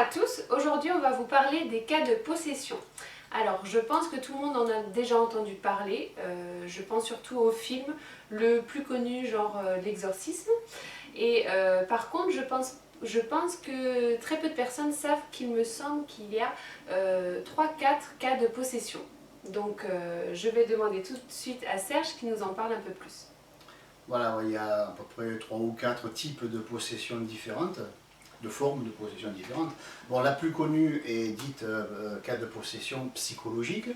tous, aujourd'hui on va vous parler des cas de possession. Alors je pense que tout le monde en a déjà entendu parler, je pense surtout au film le plus connu genre L'Exorcisme. Et par contre je pense que très peu de personnes savent qu'il me semble qu'il y a 3-4 cas de possession. Donc je vais demander tout de suite à Serge qui nous en parle un peu plus. Voilà, il y a à peu près 3 ou 4 types de possessions différentes, de formes de possession différentes. Bon, la plus connue est dite cas de possession psychologique.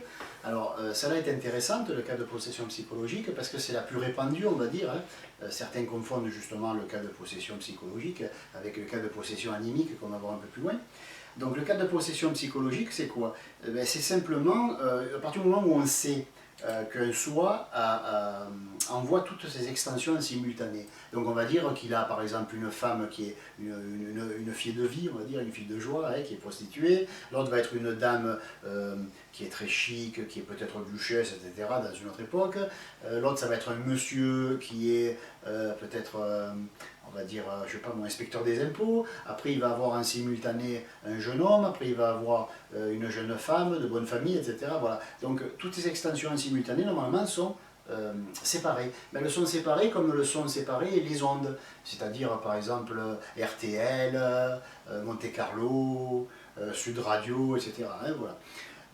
Alors, celle-là est intéressante, le cas de possession psychologique, parce que c'est la plus répandue, on va dire. Certains confondent justement le cas de possession psychologique avec le cas de possession animique, qu'on va voir un peu plus loin. Donc, le cas de possession psychologique, c'est quoi? C'est simplement, à partir du moment où on sait qu'un soi envoie toutes ces extensions en simultané. Donc on va dire qu'il a par exemple une femme qui est une fille de vie, on va dire, une fille de joie, qui est prostituée. L'autre va être une dame qui est très chic, qui est peut-être duchesse, etc., dans une autre époque. L'autre, ça va être un monsieur qui est peut-être, on va dire, je sais pas, mon inspecteur des impôts. Après, il va avoir en simultané un jeune homme. Après, il va avoir une jeune femme de bonne famille, etc. Voilà. Donc, toutes ces extensions en simultané, normalement, sont séparées. Mais elles sont séparées comme le sont séparées les ondes. C'est-à-dire, par exemple, RTL, Monte Carlo, Sud Radio, etc. Voilà.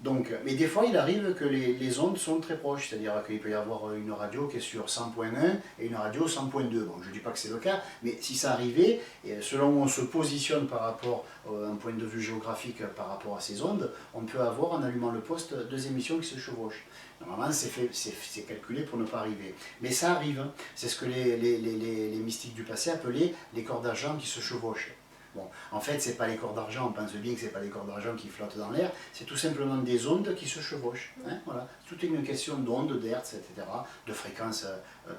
Donc, mais des fois, il arrive que les ondes sont très proches, c'est-à-dire qu'il peut y avoir une radio qui est sur 100.1 et une radio 100.2. Bon, je ne dis pas que c'est le cas, mais si ça arrivait, et selon où on se positionne par rapport à un point de vue géographique par rapport à ces ondes, on peut avoir, en allumant le poste, deux émissions qui se chevauchent. Normalement, c'est calculé pour ne pas arriver. Mais ça arrive, hein. C'est ce que les mystiques du passé appelaient les corps d'argent qui se chevauchent. Bon, en fait, ce n'est pas les corps d'argent, on pense bien que ce n'est pas les corps d'argent qui flottent dans l'air, c'est tout simplement des ondes qui se chevauchent. Voilà. Tout est une question d'ondes, d'hertz, etc., de fréquences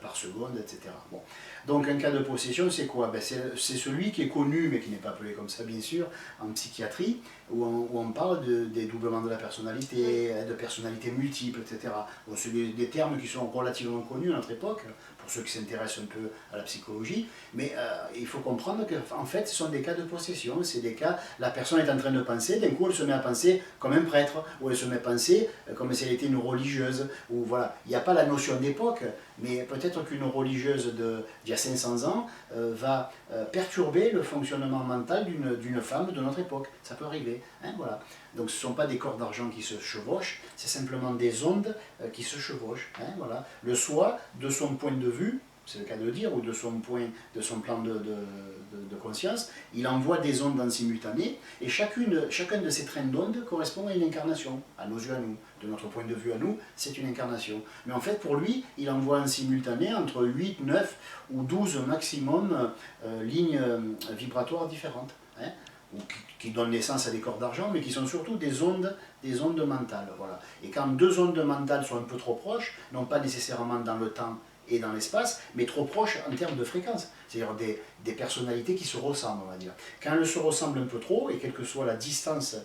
par seconde, etc. Bon. Donc un cas de possession, c'est quoi? C'est celui qui est connu, mais qui n'est pas appelé comme ça, bien sûr, en psychiatrie, où on parle des doublements de la personnalité, de personnalités multiples, etc. Bon, c'est des termes qui sont relativement connus à notre époque, pour ceux qui s'intéressent un peu à la psychologie, mais il faut comprendre qu'en fait, ce sont des cas de possession, c'est des cas, la personne est en train de penser, d'un coup elle se met à penser comme un prêtre, ou elle se met à penser comme si elle était une religieuse, ou voilà, il n'y a pas la notion d'époque, mais peut-être qu'une religieuse d'il y a 500 ans va perturber le fonctionnement mental d'une femme de notre époque, ça peut arriver, voilà. Donc ce ne sont pas des corps d'argent qui se chevauchent, c'est simplement des ondes qui se chevauchent, voilà. Le soi, de son point de vue, c'est le cas de le dire, ou de son plan de conscience, il envoie des ondes en simultané, et chacun de ces trains d'ondes correspond à une incarnation, à nos yeux à nous, de notre point de vue à nous, c'est une incarnation. Mais en fait, pour lui, il envoie en simultané entre 8, 9 ou 12 maximum lignes vibratoires différentes, ou qui donnent naissance à des corps d'argent, mais qui sont surtout des ondes mentales. Voilà. Et quand deux ondes mentales sont un peu trop proches, non pas nécessairement dans le temps et dans l'espace, mais trop proches en termes de fréquence, c'est-à-dire des personnalités qui se ressemblent, on va dire. Quand elles se ressemblent un peu trop, et quelle que soit la distance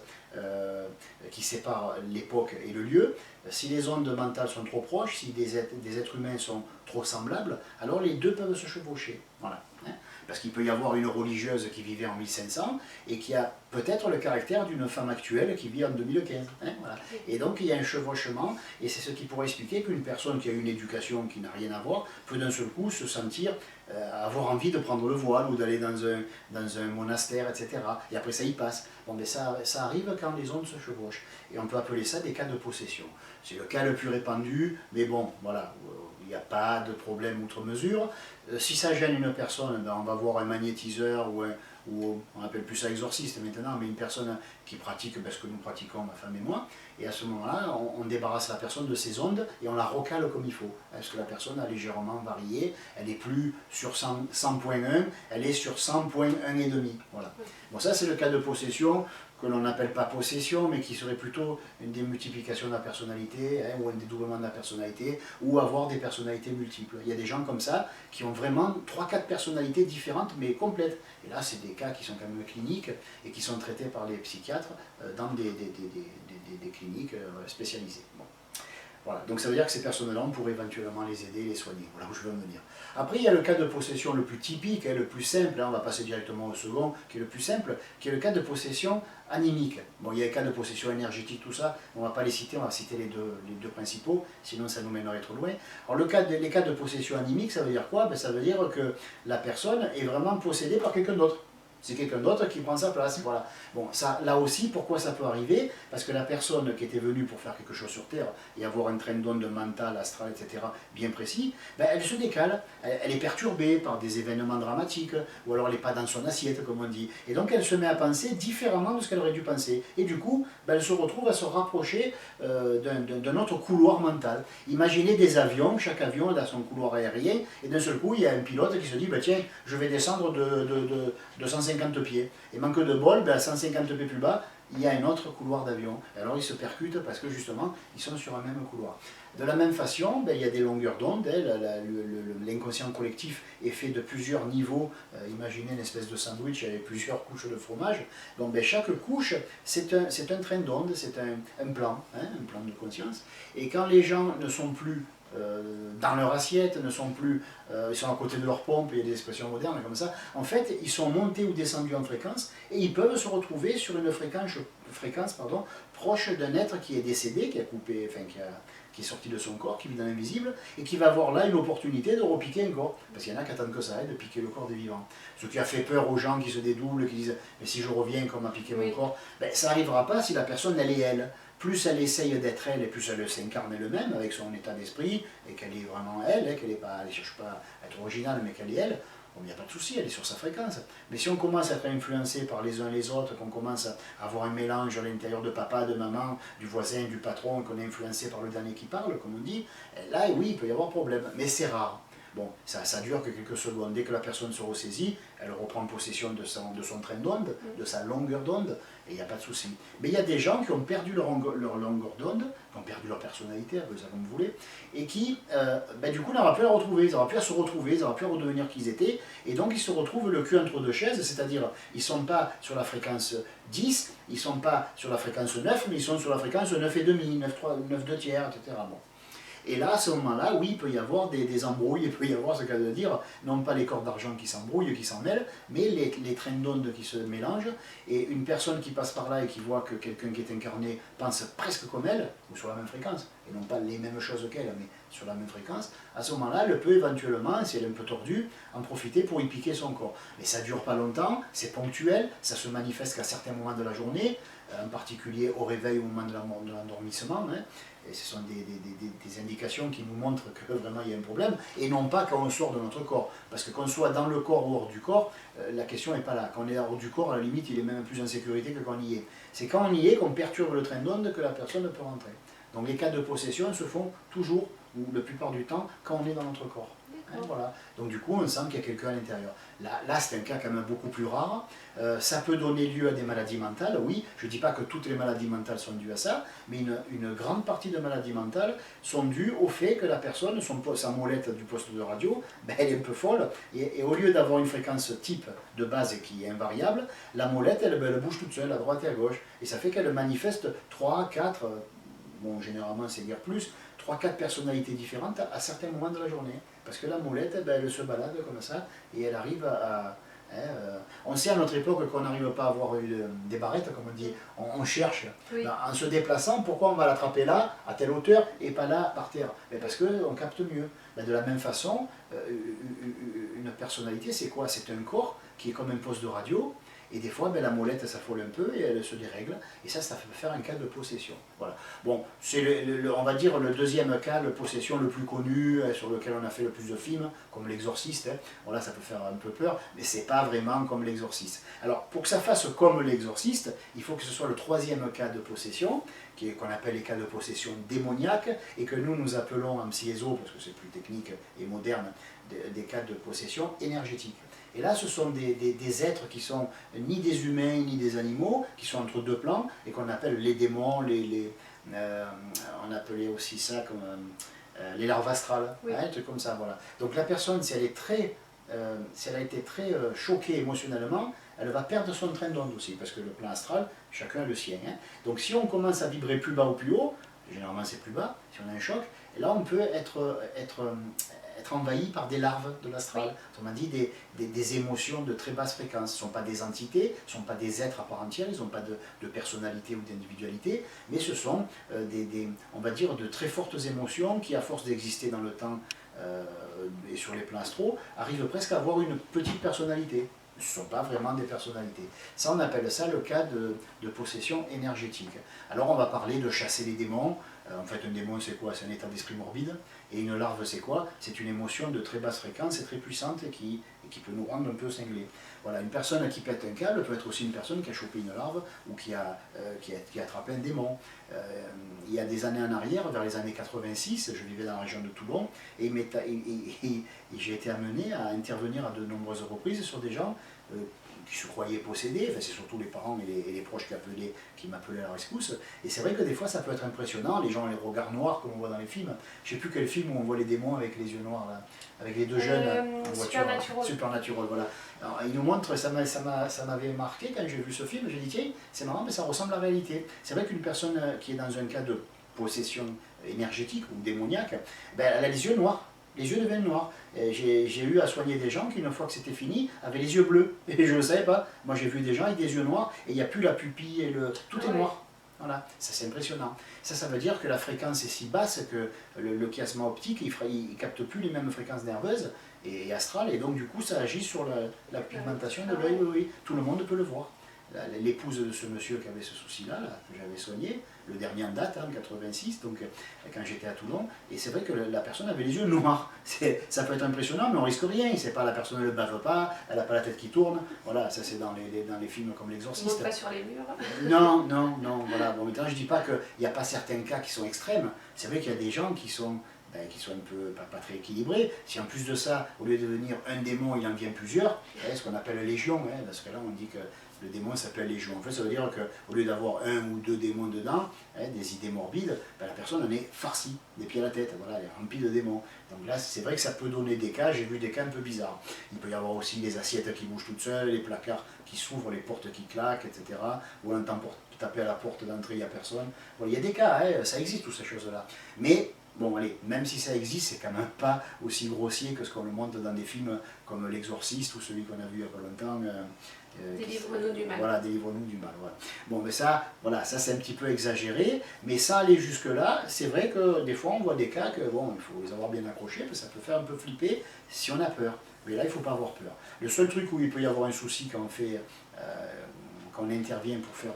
qui sépare l'époque et le lieu, si les ondes mentales sont trop proches, si des êtres humains sont trop semblables, alors les deux peuvent se chevaucher. Voilà. Parce qu'il peut y avoir une religieuse qui vivait en 1500 et qui a peut-être le caractère d'une femme actuelle qui vit en 2015. Voilà. Et donc il y a un chevauchement, et c'est ce qui pourrait expliquer qu'une personne qui a une éducation qui n'a rien à voir peut d'un seul coup se sentir avoir envie de prendre le voile ou d'aller dans un monastère, etc. Et après ça y passe. Bon, mais ça arrive quand les ondes se chevauchent. Et on peut appeler ça des cas de possession. C'est le cas le plus répandu, mais bon, voilà, il n'y a pas de problème outre mesure. Si ça gêne une personne, ben on va voir un magnétiseur ou on appelle plus ça exorciste maintenant, mais une personne qui pratique ce que nous pratiquons, ma femme et moi, et à ce moment-là, on débarrasse la personne de ses ondes et on la recale comme il faut. Parce que la personne a légèrement varié, elle n'est plus sur 100.1, elle est sur 100.1 et demi. Voilà. Bon, ça c'est le cas de possession, que l'on n'appelle pas possession, mais qui serait plutôt une démultiplication de la personnalité, ou un dédoublement de la personnalité, ou avoir des personnalités multiples. Il y a des gens comme ça qui ont vraiment 3-4 personnalités différentes, mais complètes. Et là, c'est des cas qui sont quand même cliniques et qui sont traités par les psychiatres dans des cliniques spécialisées. Bon. Voilà. Donc ça veut dire que ces personnes-là, on pourrait éventuellement les aider, les soigner. Voilà où je veux en venir. Après, il y a le cas de possession le plus typique, le plus simple, on va passer directement au second, qui est le plus simple, qui est le cas de possession animique. Bon, il y a le cas de possession énergétique, tout ça, on ne va pas les citer, on va citer les deux principaux, sinon ça nous mènerait trop loin. Alors les cas de possession animique, ça veut dire quoi? Ben, ça veut dire que la personne est vraiment possédée par quelqu'un d'autre. C'est quelqu'un d'autre qui prend sa place. Voilà. Bon, ça, là aussi, pourquoi ça peut arriver? Parce que la personne qui était venue pour faire quelque chose sur Terre et avoir un train d'onde mental, astral, etc., bien précis, ben, elle se décale. Elle est perturbée par des événements dramatiques, ou alors elle n'est pas dans son assiette, comme on dit. Et donc elle se met à penser différemment de ce qu'elle aurait dû penser. Et du coup, ben, elle se retrouve à se rapprocher d'un autre couloir mental. Imaginez des avions, chaque avion a son couloir aérien, et d'un seul coup, il y a un pilote qui se dit, ben, tiens, je vais descendre de 150 pieds. Et manque de bol, ben à 150 pieds plus bas, il y a un autre couloir d'avion. Alors ils se percutent parce que justement, ils sont sur un même couloir. De la même façon, ben, il y a des longueurs d'onde. L'inconscient collectif est fait de plusieurs niveaux. Imaginez une espèce de sandwich avec plusieurs couches de fromage. Donc ben, chaque couche, c'est un train d'onde, c'est un plan, hein, un plan de conscience. Et quand les gens ne sont plus dans leur assiette, ne sont plus, ils sont à côté de leur pompe, il y a des expressions modernes comme ça, en fait, ils sont montés ou descendus en fréquence, et ils peuvent se retrouver sur une fréquence proche d'un être qui est décédé, qui a coupé, enfin, qui est sorti de son corps, qui vit dans l'invisible, et qui va avoir là une opportunité de repiquer un corps. Parce qu'il y en a qui attendent que ça, de piquer le corps des vivants. Ce qui a fait peur aux gens qui se dédoublent, qui disent « mais si je reviens, comment piquer mon corps ?» Ben, ça n'arrivera pas si la personne, elle est elle. Plus elle essaye d'être elle, et plus elle s'incarne elle-même avec son état d'esprit, et qu'elle est vraiment elle, hein, qu'elle ne cherche pas à être originale, mais qu'elle est elle, bon, il n'y a pas de souci, elle est sur sa fréquence. Mais si on commence à être influencé par les uns les autres, qu'on commence à avoir un mélange à l'intérieur de papa, de maman, du voisin, du patron, qu'on est influencé par le dernier qui parle, comme on dit, là, oui, il peut y avoir problème, mais c'est rare. Bon, ça dure que quelques secondes. Dès que la personne se ressaisit, elle reprend possession de son train d'onde, de sa longueur d'onde, et il n'y a pas de souci. Mais il y a des gens qui ont perdu leur longueur d'onde, qui ont perdu leur personnalité, appelez ça comme vous voulez, et qui, ben, du coup, n'aura plus à la retrouver, ils n'auront plus à se retrouver, ils n'auront plus à redevenir qui ils étaient, et donc ils se retrouvent le cul entre deux chaises, c'est-à-dire, ils ne sont pas sur la fréquence 10, ils ne sont pas sur la fréquence 9, mais ils sont sur la fréquence 9,5, 9 2 tiers, etc. Bon. Et là, à ce moment-là, oui, il peut y avoir des embrouilles, il peut y avoir ce qu'elle veut dire, non pas les corps d'argent qui s'embrouillent, qui s'en mêlent, mais les trains d'ondes qui se mélangent, et une personne qui passe par là et qui voit que quelqu'un qui est incarné pense presque comme elle, ou sur la même fréquence, et non pas les mêmes choses qu'elle, mais sur la même fréquence, à ce moment-là, elle peut éventuellement, si elle est un peu tordue, en profiter pour y piquer son corps. Mais ça ne dure pas longtemps, c'est ponctuel, ça se manifeste qu'à certains moments de la journée, en particulier au réveil, au moment de l'endormissement, hein, et ce sont des indications qui nous montrent que vraiment il y a un problème, et non pas quand on sort de notre corps. Parce que qu'on soit dans le corps ou hors du corps, la question n'est pas là. Quand on est hors du corps, à la limite, il est même plus en sécurité que quand on y est. C'est quand on y est qu'on perturbe le train d'onde que la personne peut rentrer. Donc les cas de possession se font toujours, ou la plupart du temps, quand on est dans notre corps. Hein, voilà. Donc du coup, on sent qu'il y a quelqu'un à l'intérieur. Là c'est un cas quand même beaucoup plus rare. Ça peut donner lieu à des maladies mentales, oui. Je ne dis pas que toutes les maladies mentales sont dues à ça, mais une grande partie de maladies mentales sont dues au fait que la personne, sa molette du poste de radio, ben, elle est un peu folle, et au lieu d'avoir une fréquence type de base qui est invariable, la molette, elle bouge toute seule à droite et à gauche, et ça fait qu'elle manifeste 3, 4, bon généralement c'est dire plus, 3-4 personnalités différentes à certains moments de la journée. Parce que la molette, ben, elle se balade comme ça, et elle arrive on sait à notre époque qu'on n'arrive pas à avoir des barrettes, comme on dit, on cherche. Oui. Ben, en se déplaçant, pourquoi on va l'attraper là, à telle hauteur, et pas là, par terre? Ben, parce qu'on capte mieux. Ben, de la même façon, une personnalité, c'est quoi? C'est un corps qui est comme un poste de radio, et des fois, ben, la molette s'affole un peu et elle se dérègle. Et ça peut faire un cas de possession. Voilà. Bon, c'est on va dire le deuxième cas, de possession le plus connu, sur lequel on a fait le plus de films, comme l'exorciste. Hein. Voilà, ça peut faire un peu peur, mais c'est pas vraiment comme l'exorciste. Alors, pour que ça fasse comme l'exorciste, il faut que ce soit le troisième cas de possession, qu'on appelle les cas de possession démoniaque, et que nous appelons en psyéso, parce que c'est plus technique et moderne, des cas de possession énergétique. Et là, ce sont des êtres qui sont ni des humains ni des animaux, qui sont entre deux plans, et qu'on appelle les démons, on appelait aussi ça comme les larves astrales, oui. Hein, un truc comme ça, voilà. Donc la personne, si elle a été très choquée émotionnellement, elle va perdre son train d'onde aussi, parce que le plan astral, chacun a le sien. Hein. Donc si on commence à vibrer plus bas ou plus haut, généralement c'est plus bas, si on a un choc, et là on peut être envahi par des larves de l'astral, autrement dit des émotions de très basse fréquence. Ce ne sont pas des entités, ce ne sont pas des êtres à part entière, ils n'ont pas de personnalité ou d'individualité, mais ce sont on va dire, de très fortes émotions qui, à force d'exister dans le temps et sur les plans astraux, arrivent presque à avoir une petite personnalité. Ce ne sont pas vraiment des personnalités. Ça, on appelle ça le cas de possession énergétique. Alors on va parler de chasser les démons. En fait, un démon, c'est quoi? C'est un état d'esprit morbide. Et une larve, c'est quoi? C'est une émotion de très basse fréquence et très puissante et qui peut nous rendre un peu cinglés. Voilà, une personne qui pète un câble peut être aussi une personne qui a chopé une larve ou qui a attrapé un démon. Il y a des années en arrière, vers les années 86, je vivais dans la région de Toulon et j'ai été amené à intervenir à de nombreuses reprises sur des gens qui se croyaient possédés, enfin, c'est surtout les parents et les proches qui m'appelaient à la rescousse. Et c'est vrai que des fois ça peut être impressionnant, les gens ont les regards noirs comme on voit dans les films. Je ne sais plus quel film où on voit les démons avec les yeux noirs, là, avec les deux jeunes en voiture. Supernatural, voilà. Alors, il nous montre, ça m'avait marqué quand j'ai vu ce film, j'ai dit tiens, c'est marrant, mais ça ressemble à la réalité. C'est vrai qu'une personne qui est dans un cas de possession énergétique ou démoniaque, ben, elle a les yeux noirs. Les yeux deviennent noirs. J'ai eu à soigner des gens qui, une fois que c'était fini, avaient les yeux bleus. Et je ne le savais pas. Moi, j'ai vu des gens avec des yeux noirs et il n'y a plus la pupille et tout est noir. Voilà, ça c'est impressionnant. Ça veut dire que la fréquence est si basse que le chiasma optique, il ne capte plus les mêmes fréquences nerveuses et astrales. Et donc, du coup, ça agit sur la pigmentation de l'œil. Oui. Tout le monde peut le voir. L'épouse de ce monsieur qui avait ce souci-là, que j'avais soigné, le dernier en date, en 86, donc quand j'étais à Toulon, et c'est vrai que la personne avait les yeux noirs. Ça peut être impressionnant, mais on risque rien. C'est pas la personne ne bave pas, elle n'a pas la tête qui tourne. Voilà, ça c'est dans les films comme L'Exorciste. On monte pas sur les murs. Non, voilà. Bon, maintenant je dis pas qu'il n'y a pas certains cas qui sont extrêmes. C'est vrai qu'il y a des gens qui sont un peu pas très équilibrés. Si en plus de ça, au lieu de devenir un démon, il en vient plusieurs, ce qu'on appelle légion, parce que là on dit que le démon s'appelle légion. En fait, ça veut dire qu'au lieu d'avoir un ou deux démons dedans, des idées morbides, la personne en est farcie, des pieds à la tête, voilà, elle est remplie de démons. Donc là, c'est vrai que ça peut donner des cas, j'ai vu des cas un peu bizarres. Il peut y avoir aussi les assiettes qui bougent toutes seules, les placards qui s'ouvrent, les portes qui claquent, etc. Ou on entend taper à la porte d'entrée, il n'y a personne. Bon, il y a des cas, ça existe, toutes ces choses-là. Mais bon, allez, même si ça existe, c'est quand même pas aussi grossier que ce qu'on le montre dans des films comme L'Exorciste ou celui qu'on a vu il n'y a pas longtemps. Délivre-nous du mal. Voilà, délivre-nous du mal. Voilà. Bon, mais ça c'est un petit peu exagéré, mais ça aller jusque-là, c'est vrai que des fois on voit des cas que, bon, il faut les avoir bien accrochés, parce que ça peut faire un peu flipper si on a peur. Mais là, il ne faut pas avoir peur. Le seul truc où il peut y avoir un souci quand on intervient pour faire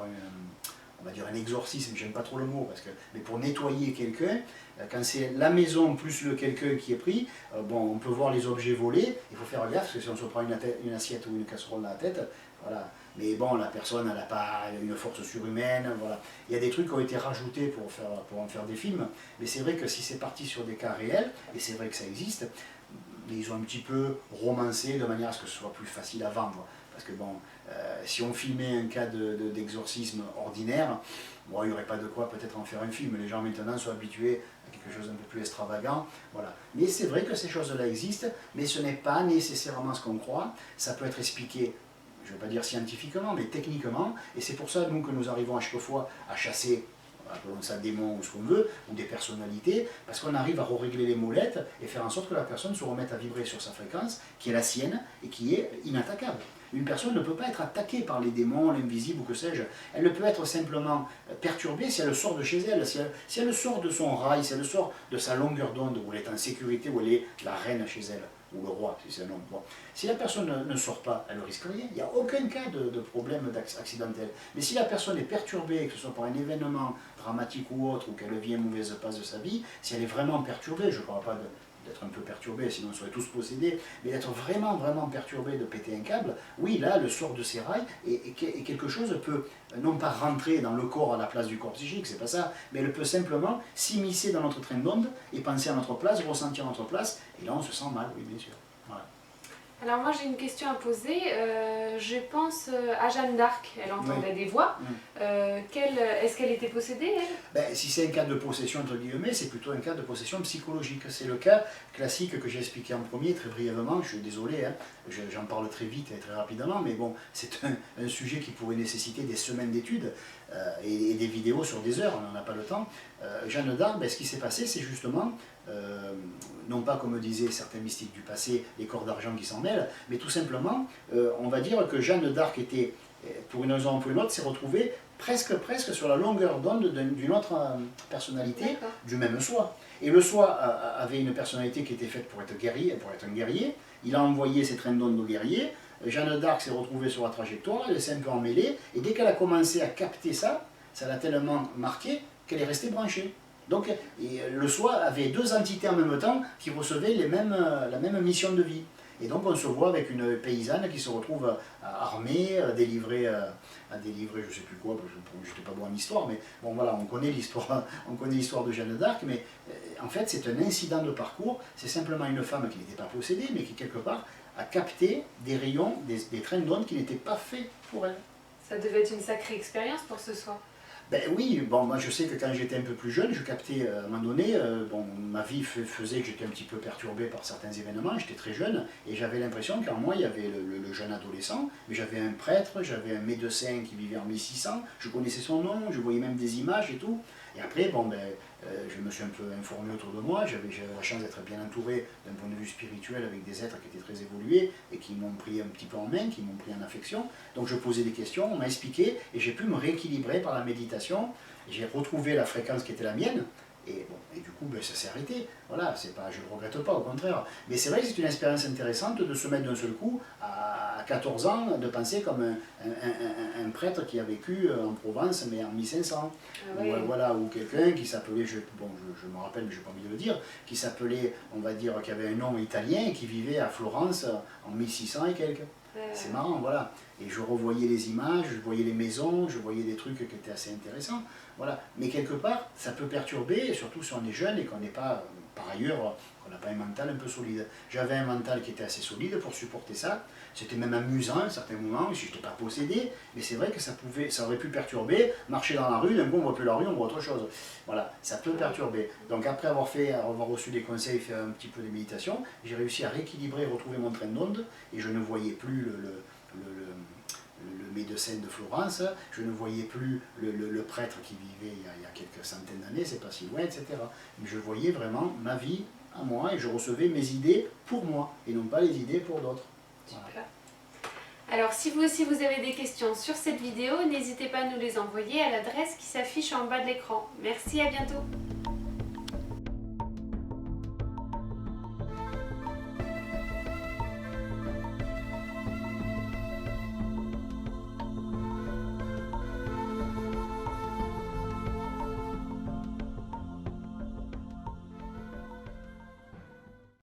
on va dire un exorcisme, j'aime pas trop le mot, mais pour nettoyer quelqu'un, quand c'est la maison plus le quelqu'un qui est pris, bon, on peut voir les objets volés, il faut faire gaffe, parce que si on se prend une assiette ou une casserole dans la tête, voilà. Mais bon, la personne, elle n'a pas une force surhumaine, voilà. Il y a des trucs qui ont été rajoutés pour en faire des films, mais c'est vrai que si c'est parti sur des cas réels, et c'est vrai que ça existe, mais ils ont un petit peu romancé de manière à ce que ce soit plus facile à vendre. Parce que bon, si on filmait un cas d'exorcisme ordinaire, bon, il n'y aurait pas de quoi peut-être en faire un film. Les gens maintenant sont habitués à quelque chose d'un peu plus extravagant. Voilà. Mais c'est vrai que ces choses-là existent, mais ce n'est pas nécessairement ce qu'on croit. Ça peut être expliqué, je ne veux pas dire scientifiquement, mais techniquement. Et c'est pour ça, nous, que nous arrivons à chaque fois à chasser, appelons ça démon ou ce qu'on veut, ou des personnalités, parce qu'on arrive à régler les molettes et faire en sorte que la personne se remette à vibrer sur sa fréquence, qui est la sienne et qui est inattaquable. Une personne ne peut pas être attaquée par les démons, l'invisible ou que sais-je. Elle ne peut être simplement perturbée si elle sort de chez elle, si elle sort de son rail, si elle sort de sa longueur d'onde, où elle est en sécurité, où elle est la reine chez elle, ou le roi, si c'est un homme. Bon. Si la personne ne sort pas, elle ne risque rien. Il n'y a aucun cas de problème accidentel. Mais si la personne est perturbée, que ce soit par un événement dramatique ou autre, ou qu'elle vit une mauvaise passe de sa vie, si elle est vraiment perturbée, je ne parle pas d'être un peu perturbé, sinon on serait tous possédés, mais d'être vraiment, vraiment perturbé, de péter un câble, oui, là, le sort de ses rails, et quelque chose peut, non pas rentrer dans le corps à la place du corps psychique, c'est pas ça, mais elle peut simplement s'immiscer dans notre train d'onde, et penser à notre place, ressentir notre place, et là on se sent mal, oui, bien sûr. Voilà. Alors moi j'ai une question à poser. Je pense à Jeanne d'Arc. Elle entendait des voix. Est-ce qu'elle était possédée, elle? Ben, si c'est un cas de possession entre guillemets, c'est plutôt un cas de possession psychologique. C'est le cas classique que j'ai expliqué en premier, très brièvement. Je suis désolé, hein, j'en parle très vite et très rapidement, mais bon, c'est un sujet qui pourrait nécessiter des semaines d'études et des vidéos sur des heures, on n'en a pas le temps. Jeanne d'Arc, ben, ce qui s'est passé, c'est justement, non pas comme disaient certains mystiques du passé, les corps d'argent qui s'en mêlent, mais tout simplement, on va dire que Jeanne d'Arc était, pour une raison ou pour une autre, s'est retrouvée presque sur la longueur d'onde d'une autre personnalité du même soi. Et le soi avait une personnalité qui était faite pour être guerrier, pour être un guerrier. Il a envoyé ses trains d'onde aux guerriers. Jeanne d'Arc s'est retrouvée sur la trajectoire, elle s'est un peu emmêlée, et dès qu'elle a commencé à capter ça, ça l'a tellement marqué qu'elle est restée branchée. Donc le soi avait deux entités en même temps qui recevaient la même mission de vie. Et donc on se voit avec une paysanne qui se retrouve armée, à délivrer je ne sais plus quoi, je n'étais pas bon en histoire, mais bon voilà, on connaît l'histoire de Jeanne d'Arc, mais en fait c'est un incident de parcours, c'est simplement une femme qui n'était pas possédée, mais qui quelque part a capté des rayons, des trains d'onde qui n'étaient pas faits pour elle. Ça devait être une sacrée expérience pour ce soi. Ben oui, bon, moi je sais que quand j'étais un peu plus jeune, je captais à un moment donné, bon, ma vie faisait que j'étais un petit peu perturbé par certains événements, j'étais très jeune, et j'avais l'impression qu'en moi il y avait le jeune adolescent, mais j'avais un prêtre, j'avais un médecin qui vivait en 1600, je connaissais son nom, je voyais même des images et tout, et après, bon, ben, je me suis un peu informé autour de moi, j'avais la chance d'être bien entouré d'un point de vue spirituel avec des êtres qui étaient très évolués et qui m'ont pris un petit peu en main, qui m'ont pris en affection. Donc je posais des questions, on m'a expliqué et j'ai pu me rééquilibrer par la méditation. J'ai retrouvé la fréquence qui était la mienne et, bon, et du coup ben, ça s'est arrêté. Voilà, je ne le regrette pas, au contraire. Mais c'est vrai que c'est une expérience intéressante de se mettre d'un seul coup à 14 ans, de penser comme un prêtre qui a vécu en Provence, mais en 1500. Ah ouais. Voilà, ou quelqu'un qui s'appelait, je me rappelle, mais je n'ai pas envie de le dire, qui s'appelait, on va dire, qui avait un nom italien et qui vivait à Florence en 1600 et quelques. C'est marrant, voilà. Et je revoyais les images, je voyais les maisons, je voyais des trucs qui étaient assez intéressants. Voilà. Mais quelque part, ça peut perturber, surtout si on est jeune et qu'on n'est pas, par ailleurs, qu'on n'a pas un mental un peu solide. J'avais un mental qui était assez solide pour supporter ça. C'était même amusant à certains moments, si je n'étais pas possédé, mais c'est vrai que ça aurait pu perturber, marcher dans la rue, d'un coup on ne voit plus la rue, on voit autre chose. Voilà, ça peut perturber. Donc après avoir reçu des conseils, fait un petit peu de méditation, j'ai réussi à rééquilibrer, retrouver mon train d'onde, et je ne voyais plus le médecin de Florence, je ne voyais plus le prêtre qui vivait il y a quelques centaines d'années, c'est pas si loin, etc. Mais je voyais vraiment ma vie à moi, et je recevais mes idées pour moi, et non pas les idées pour d'autres. Super. Voilà. Alors si vous aussi vous avez des questions sur cette vidéo, n'hésitez pas à nous les envoyer à l'adresse qui s'affiche en bas de l'écran. Merci, à bientôt.